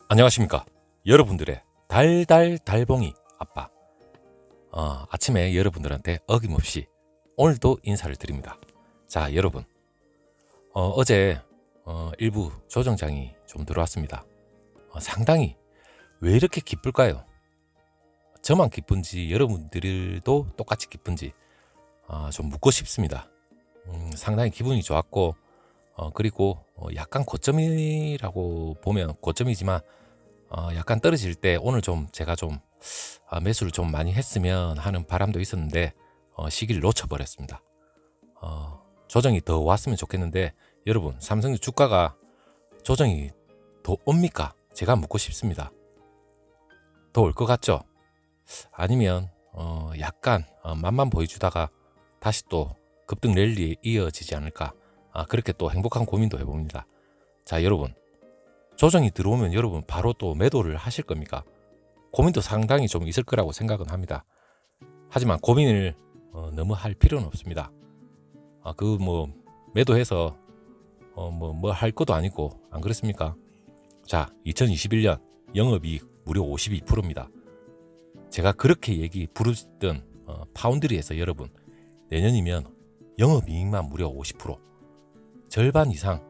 안녕하십니까. 여러분들의 달달달봉이 아빠. 아침에 여러분들한테 어김없이 오늘도 인사를 드립니다. 자, 여러분, 어제 일부 조정장이 좀 들어왔습니다. 상당히 왜 이렇게 기쁠까요? 저만 기쁜지 여러분들도 똑같이 기쁜지 좀 묻고 싶습니다. 상당히 기분이 좋았고, 그리고 약간 고점이라고 보면 고점이지만 약간 떨어질 때 오늘 좀 제가 좀 매수를 좀 많이 했으면 하는 바람도 있었는데 시기를 놓쳐버렸습니다. 조정이 더 왔으면 좋겠는데, 여러분, 삼성전 주가가 조정이 더 옵니까? 제가 묻고 싶습니다. 더 올 것 같죠? 아니면 약간 맛만 보여주다가 다시 또 급등 랠리에 이어지지 않을까? 그렇게 또 행복한 고민도 해봅니다. 자, 여러분, 조정이 들어오면 여러분 바로 또 매도를 하실 겁니까? 고민도 상당히 좀 있을 거라고 생각은 합니다. 하지만 고민을 너무 할 필요는 없습니다. 매도해서 뭐 할 것도 아니고, 안 그렇습니까? 자, 2021년 영업이익 무려 52%입니다. 제가 그렇게 부르던 파운드리에서 여러분, 내년이면 영업이익만 무려 50%, 절반 이상,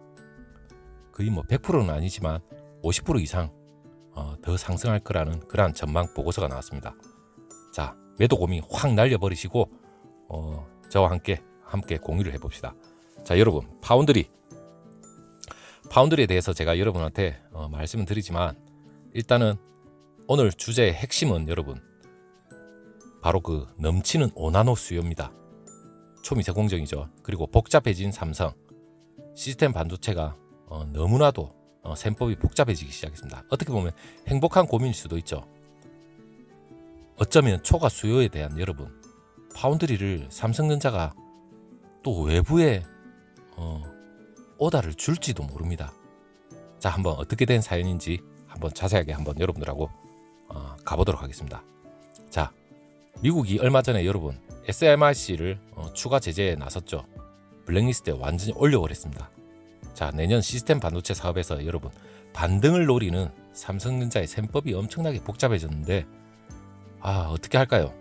거의 100%는 아니지만 50% 이상 더 상승할 거라는 그러한 전망 보고서가 나왔습니다. 자, 매도 고민 확 날려버리시고 저와 함께 공유를 해봅시다. 자, 여러분, 파운드리에 대해서 제가 여러분한테 말씀을 드리지만, 일단은 오늘 주제의 핵심은 여러분 바로 그 넘치는 5나노 수요입니다. 초미세 공정이죠. 그리고 복잡해진 삼성 시스템 반도체가 너무나도 셈법이 복잡해지기 시작했습니다. 어떻게 보면 행복한 고민일 수도 있죠. 어쩌면 초과 수요에 대한 여러분, 파운드리를 삼성전자가 또 외부에 오다를 줄지도 모릅니다. 자, 한번 어떻게 된 사연인지 한번 자세하게 한번 여러분들하고 가보도록 하겠습니다. 자, 미국이 얼마 전에 여러분 SMIC를 추가 제재에 나섰죠. 블랙리스트에 완전히 올려버렸습니다. 자, 내년 시스템 반도체 사업에서 여러분 반등을 노리는 삼성전자의 셈법이 엄청나게 복잡해졌는데 어떻게 할까요?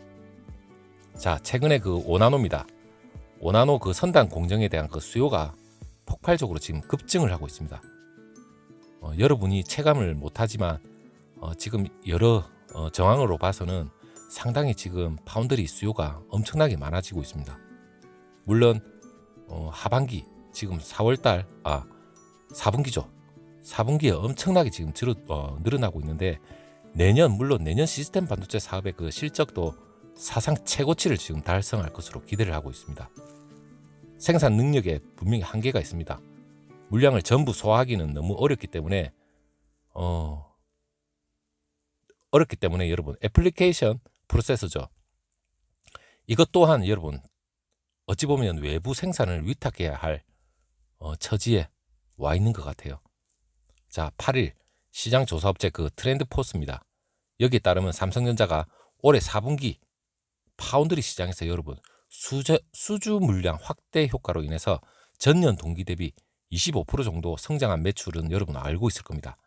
자, 최근에 그 5나노입니다. 5나노 그 선단 공정에 대한 그 수요가 폭발적으로 지금 급증을 하고 있습니다. 여러분이 체감을 못하지만 지금 여러 정황으로 봐서는 상당히 지금 파운드리 수요가 엄청나게 많아지고 있습니다. 물론 하반기 지금 4월달 4분기죠. 4분기에 엄청나게 지금 늘어나고 있는데, 물론 내년 시스템 반도체 사업의 그 실적도 사상 최고치를 지금 달성할 것으로 기대를 하고 있습니다. 생산 능력에 분명히 한계가 있습니다. 물량을 전부 소화하기는 너무 어렵기 때문에 여러분 애플리케이션 프로세서죠. 이것 또한 여러분 어찌 보면 외부 생산을 위탁해야 할 처지에 와 있는 것 같아요. 자, 8일 시장 조사업체 그 트렌드포스입니다. 여기에 따르면 삼성전자가 올해 4분기 파운드리 시장에서 여러분 수주 물량 확대 효과로 인해서 전년 동기 대비 25% 정도 성장한 매출은 여러분 알고 있을 겁니다.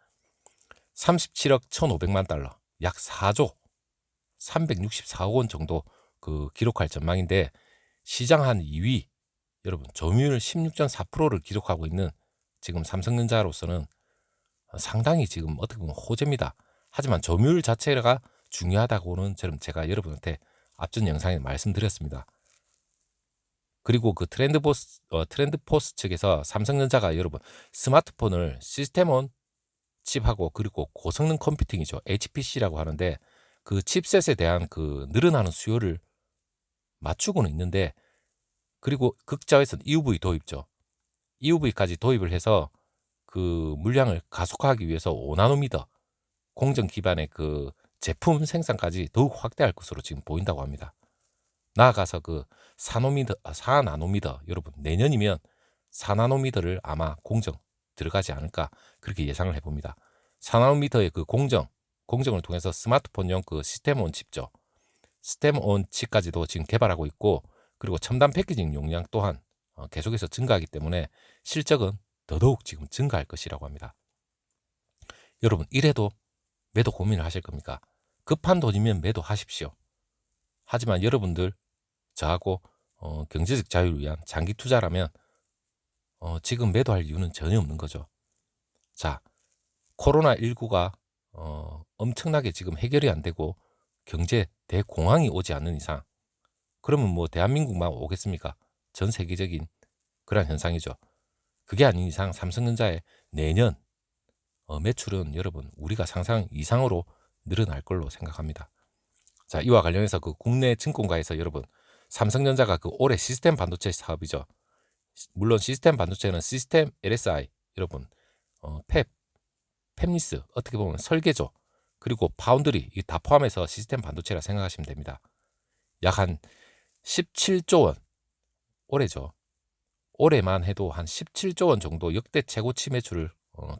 37억 1,500만 달러, 약 4조 364억 원 정도 기록할 전망인데, 시장 한 2위 여러분 점유율 16.4%를 기록하고 있는 지금 삼성전자로서는 상당히 지금 어떻게 보면 호재입니다. 하지만 점유율 자체가 중요하다고는 제가 여러분한테 앞전 영상에 말씀드렸습니다. 그리고 그 트렌드포스 측에서 삼성전자가 여러분 스마트폰을 시스템온 칩하고, 그리고 고성능 컴퓨팅이죠, HPC라고 하는데, 그 칩셋에 대한 그 늘어나는 수요를 맞추고는 있는데, 그리고 극자에서는 EUV 도입죠. EUV까지 도입을 해서 그 물량을 가속화하기 위해서 5나노미터 공정 기반의 그 제품 생산까지 더욱 확대할 것으로 지금 보인다고 합니다. 나아가서 그 4나노미터 여러분 내년이면 4나노미터를 아마 공정 들어가지 않을까, 그렇게 예상을 해봅니다. 4나노미터의 그 공정을 통해서 스마트폰용 그 시스템온 칩죠. 시스템온 칩까지도 지금 개발하고 있고, 그리고 첨단 패키징 용량 또한 계속해서 증가하기 때문에 실적은 더더욱 지금 증가할 것이라고 합니다. 여러분 이래도 매도 고민을 하실 겁니까? 급한 돈이면 매도하십시오. 하지만 여러분들 저하고 경제적 자유를 위한 장기 투자라면 지금 매도할 이유는 전혀 없는 거죠. 자, 코로나19가 엄청나게 지금 해결이 안 되고 경제 대공황이 오지 않는 이상, 그러면 뭐 대한민국만 오겠습니까? 전 세계적인 그런 현상이죠. 그게 아닌 이상 삼성전자의 내년 매출은 여러분 우리가 상상 이상으로 늘어날 걸로 생각합니다. 자, 이와 관련해서 그 국내 증권가에서 여러분 삼성전자가 그 올해 시스템 반도체 사업이죠. 물론 시스템 반도체는 시스템 LSI 여러분 팹리스 어떻게 보면 설계죠. 그리고 파운드리 이 다 포함해서 시스템 반도체라 생각하시면 됩니다. 약 한 17조 원 올해죠. 올해만 해도 한 17조 원 정도 역대 최고치 매출을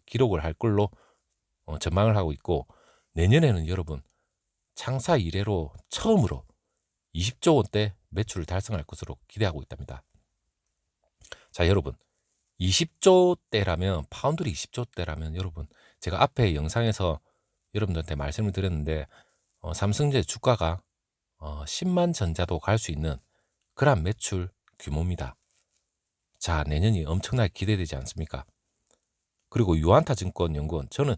기록을 할 걸로 전망을 하고 있고, 내년에는 여러분 창사 이래로 처음으로 20조 원대 매출을 달성할 것으로 기대하고 있답니다. 자, 여러분 20조대라면 파운드리 20조대라면 여러분 제가 앞에 영상에서 여러분들한테 말씀을 드렸는데 삼성전자 주가가 10만 전자도 갈 수 있는 그런 매출 규모입니다. 자, 내년이 엄청나게 기대되지 않습니까? 그리고 유안타증권 연구원, 저는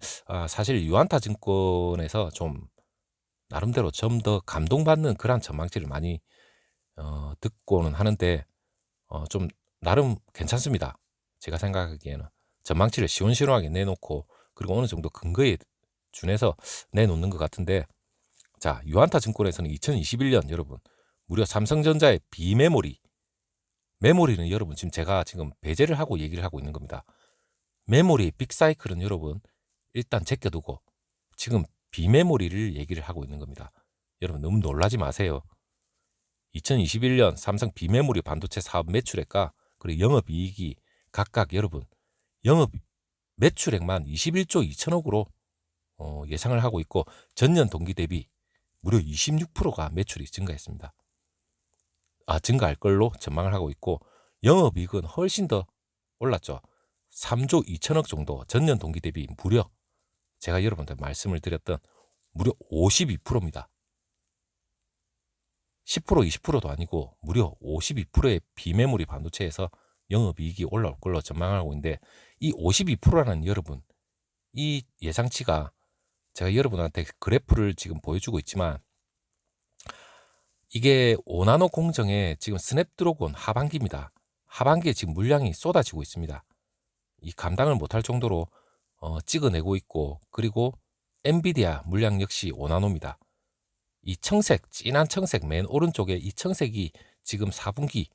사실 유안타증권에서 좀 나름대로 좀 더 감동받는 그런 전망치를 많이 듣고는 하는데 좀 나름 괜찮습니다. 제가 생각하기에는 전망치를 시원시원하게 내놓고 그리고 어느 정도 근거에 준해서 내놓는 것 같은데, 자, 유안타증권에서는 2021년 여러분 무려 삼성전자의 메모리는 여러분 제가 지금 배제를 하고 얘기를 하고 있는 겁니다. 메모리의 빅사이클은 여러분 일단 제껴두고 지금 비메모리를 얘기를 하고 있는 겁니다. 여러분 너무 놀라지 마세요. 2021년 삼성 비메모리 반도체 사업 매출액과 그리고 영업이익이 각각 여러분 영업 매출액만 21조 2천억으로 예상을 하고 있고, 전년 동기 대비 무려 26%가 매출이 증가했습니다. 증가할 걸로 전망을 하고 있고, 영업이익은 훨씬 더 올랐죠. 3조 2천억 정도, 전년 동기 대비 무려 제가 여러분들 말씀을 드렸던 무려 52%입니다. 10% 20%도 아니고 무려 52%의 비메모리 반도체에서 영업이익이 올라올 걸로 전망하고 있는데, 이 52%라는 여러분 이 예상치가 제가 여러분한테 그래프를 지금 보여주고 있지만 이게 5나노 공정의 지금 스냅드래곤 하반기입니다. 하반기에 지금 물량이 쏟아지고 있습니다. 이 감당을 못할 정도로 찍어내고 있고, 그리고 엔비디아 물량 역시 5나노입니다. 이 청색, 진한 청색 맨 오른쪽에 이 청색이 지금 4분기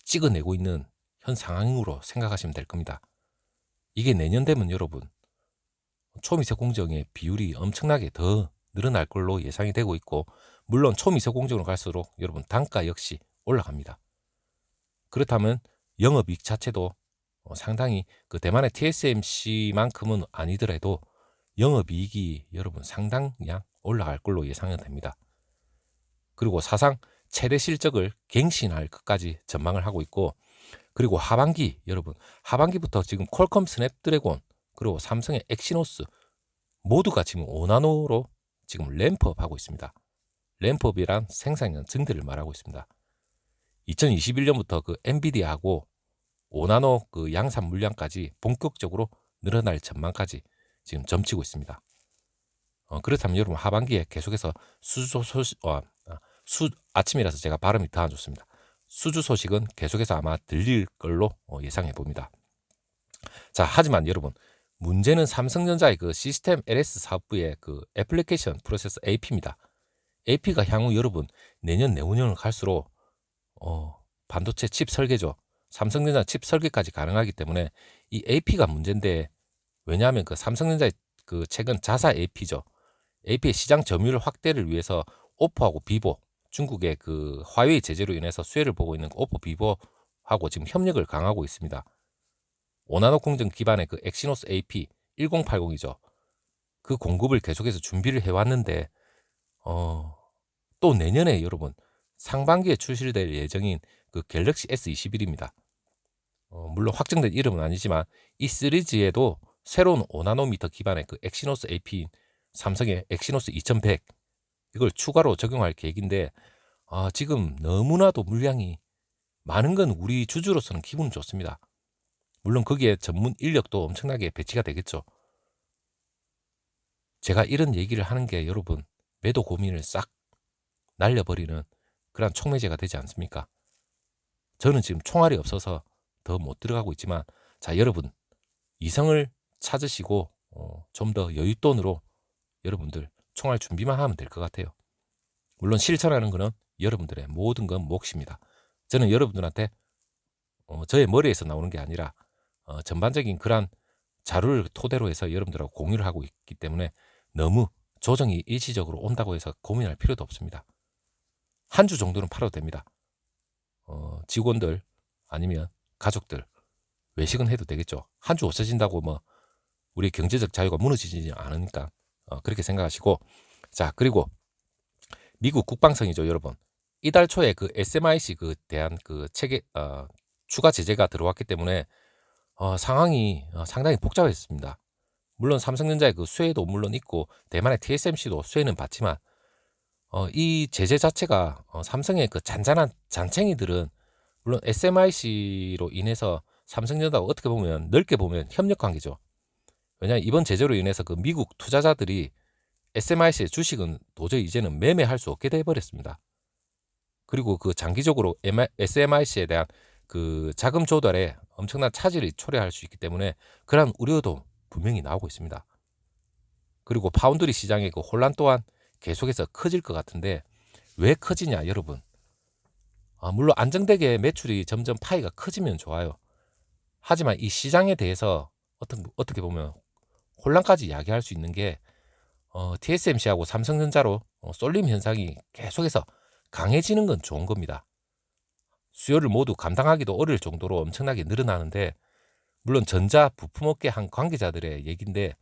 찍어내고 있는 현 상황으로 생각하시면 될 겁니다. 이게 내년 되면 여러분 초미세 공정의 비율이 엄청나게 더 늘어날 걸로 예상이 되고 있고, 물론 초미세 공정으로 갈수록 여러분 단가 역시 올라갑니다. 그렇다면 영업이익 자체도 상당히 그 대만의 TSMC만큼은 아니더라도 영업이익이 여러분 상당량 올라갈 걸로 예상이 됩니다. 그리고 사상 최대 실적을 갱신할 것까지 전망을 하고 있고, 그리고 하반기 여러분 하반기부터 지금 퀄컴 스냅드래곤 그리고 삼성의 엑시노스 모두가 지금 5나노로 지금 램프업하고 있습니다. 램프업이란 생산량 증대를 말하고 있습니다. 2021년부터 그 엔비디아하고 5나노 그 양산 물량까지 본격적으로 늘어날 전망까지 지금 점치고 있습니다. 그렇다면 여러분 하반기에 계속해서 아침이라서 제가 발음이 더 안 좋습니다. 수주 소식은 계속해서 아마 들릴 걸로 예상해 봅니다. 자, 하지만 여러분 문제는 삼성전자의 그 시스템 LS 사업부의 그 애플리케이션 프로세서 AP입니다. AP가 향후 여러분 내년 내후년을 갈수록 반도체 칩 설계죠. 삼성전자 칩 설계까지 가능하기 때문에 이 AP가 문제인데, 왜냐하면 그 삼성전자의 그 최근 자사 AP죠. AP의 시장 점유율 확대를 위해서 오포하고 비보, 중국의 그 화웨이 제재로 인해서 수혜를 보고 있는 오포 비보하고 지금 협력을 강화하고 있습니다. 5나노 공정 기반의 그 엑시노스 AP 1080이죠. 그 공급을 계속해서 준비를 해왔는데 또 내년에 여러분 상반기에 출시될 예정인 그 갤럭시 S21입니다. 물론 확정된 이름은 아니지만 이 시리즈에도 새로운 5나노미터 기반의 그 엑시노스 AP인 삼성의 엑시노스 2100 이걸 추가로 적용할 계획인데 지금 너무나도 물량이 많은 건 우리 주주로서는 기분 좋습니다. 물론 거기에 전문 인력도 엄청나게 배치가 되겠죠. 제가 이런 얘기를 하는 게 여러분 매도 고민을 싹 날려버리는 그런 촉매제가 되지 않습니까? 저는 지금 총알이 없어서 더 못 들어가고 있지만 자 여러분 이성을 찾으시고 좀 더 여윳돈으로 여러분들 총알 준비만 하면 될 것 같아요. 물론 실천하는 거는 여러분들의 모든 건 몫입니다. 저는 여러분들한테 저의 머리에서 나오는 게 아니라 전반적인 그러한 자료를 토대로 해서 여러분들하고 공유를 하고 있기 때문에 너무 조정이 일시적으로 온다고 해서 고민할 필요도 없습니다. 한 주 정도는 팔아도 됩니다. 직원들 아니면 가족들 외식은 해도 되겠죠. 한 주 없어진다고 뭐 우리 경제적 자유가 무너지지 않으니까 그렇게 생각하시고 자 그리고 미국 국방성이죠 여러분. 이달 초에 그 SMIC 그 대한 그 체계 추가 제재가 들어왔기 때문에 상황이 상당히 복잡했습니다. 물론 삼성전자의 그 수혜도 물론 있고 대만의 TSMC도 수혜는 받지만 이 제재 자체가 삼성의 그 잔잔한 잔챙이들은 물론 SMIC로 인해서 삼성전자가 어떻게 보면 넓게 보면 협력 관계죠. 왜냐하면 이번 제재로 인해서 그 미국 투자자들이 SMIC의 주식은 도저히 이제는 매매할 수 없게 돼버렸습니다. 그리고 그 장기적으로 SMIC에 대한 그 자금 조달에 엄청난 차질이 초래할 수 있기 때문에 그러한 우려도 분명히 나오고 있습니다. 그리고 파운드리 시장의 그 혼란 또한 계속해서 커질 것 같은데 왜 커지냐 여러분. 물론 안정되게 매출이 점점 파이가 커지면 좋아요. 하지만 이 시장에 대해서 어떻게 보면 혼란까지 야기할 수 있는 게 TSMC하고 삼성전자로 쏠림 현상이 계속해서 강해지는 건 좋은 겁니다. 수요를 모두 감당하기도 어려울 정도로 엄청나게 늘어나는데 물론 전자 부품업계 한 관계자들의 얘기인데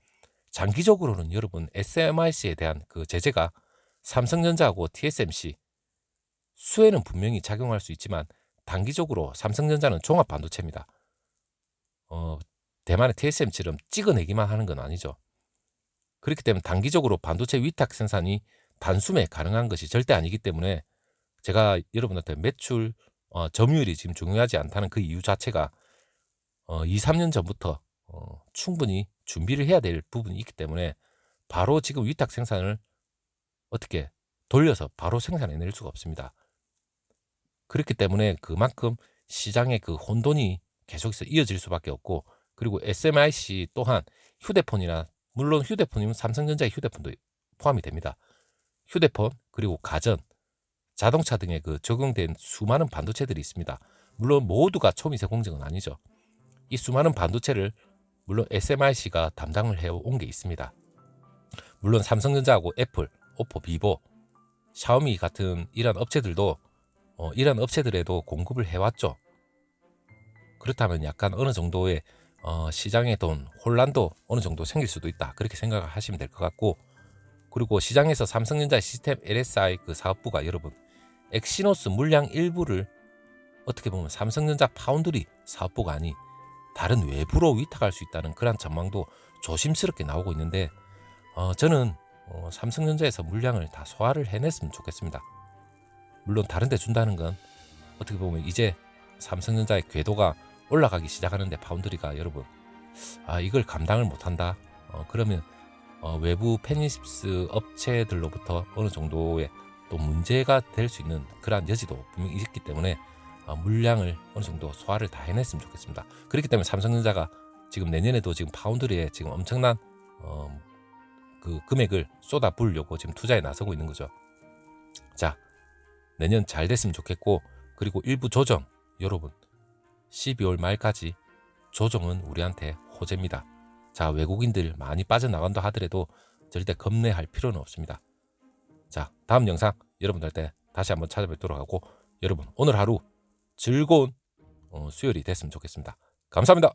장기적으로는 여러분 SMIC에 대한 그 제재가 삼성전자하고 TSMC 수혜는 분명히 작용할 수 있지만 단기적으로 삼성전자는 종합 반도체입니다. 대만의 TSMC처럼 찍어내기만 하는 건 아니죠. 그렇기 때문에 단기적으로 반도체 위탁 생산이 단숨에 가능한 것이 절대 아니기 때문에 제가 여러분한테 매출 점유율이 지금 중요하지 않다는 그 이유 자체가 2, 3년 전부터 충분히 준비를 해야 될 부분이 있기 때문에 바로 지금 위탁 생산을 어떻게 돌려서 바로 생산해낼 수가 없습니다. 그렇기 때문에 그만큼 시장의 그 혼돈이 계속해서 이어질 수밖에 없고 그리고 SMIC 또한 휴대폰이나 물론 휴대폰이면 삼성전자의 휴대폰도 포함이 됩니다. 휴대폰 그리고 가전, 자동차 등에 그 적용된 수많은 반도체들이 있습니다. 물론 모두가 초미세 공정은 아니죠. 이 수많은 반도체를 물론 SMIC가 담당을 해온 게 있습니다. 물론 삼성전자하고 애플, 오포, 비보, 샤오미 같은 이런 업체들도 이런 업체들에도 공급을 해왔죠. 그렇다면 약간 어느 정도의 시장에 돈 혼란도 어느 정도 생길 수도 있다. 그렇게 생각을 하시면 될 것 같고 그리고 시장에서 삼성전자 시스템 LSI 그 사업부가 여러분 엑시노스 물량 일부를 어떻게 보면 삼성전자 파운드리 사업부가 아닌 다른 외부로 위탁할 수 있다는 그런 전망도 조심스럽게 나오고 있는데 저는 삼성전자에서 물량을 다 소화를 해냈으면 좋겠습니다. 물론 다른 데 준다는 건 어떻게 보면 이제 삼성전자의 궤도가 올라가기 시작하는데 파운드리가 여러분 이걸 감당을 못한다. 그러면 외부 페니스 업체들로부터 어느 정도의 또 문제가 될 수 있는 그러한 여지도 분명히 있기 때문에 물량을 어느 정도 소화를 다 해냈으면 좋겠습니다. 그렇기 때문에 삼성전자가 지금 내년에도 지금 파운드리에 지금 엄청난 그 금액을 쏟아 부으려고 지금 투자에 나서고 있는 거죠. 자, 내년 잘 됐으면 좋겠고 그리고 일부 조정 여러분 12월 말까지 조정은 우리한테 호재입니다. 자, 외국인들 많이 빠져나간다 하더라도 절대 겁내할 필요는 없습니다. 자, 다음 영상 여러분들한테 다시 한번 찾아뵙도록 하고 여러분 오늘 하루 즐거운 수요일이 됐으면 좋겠습니다. 감사합니다.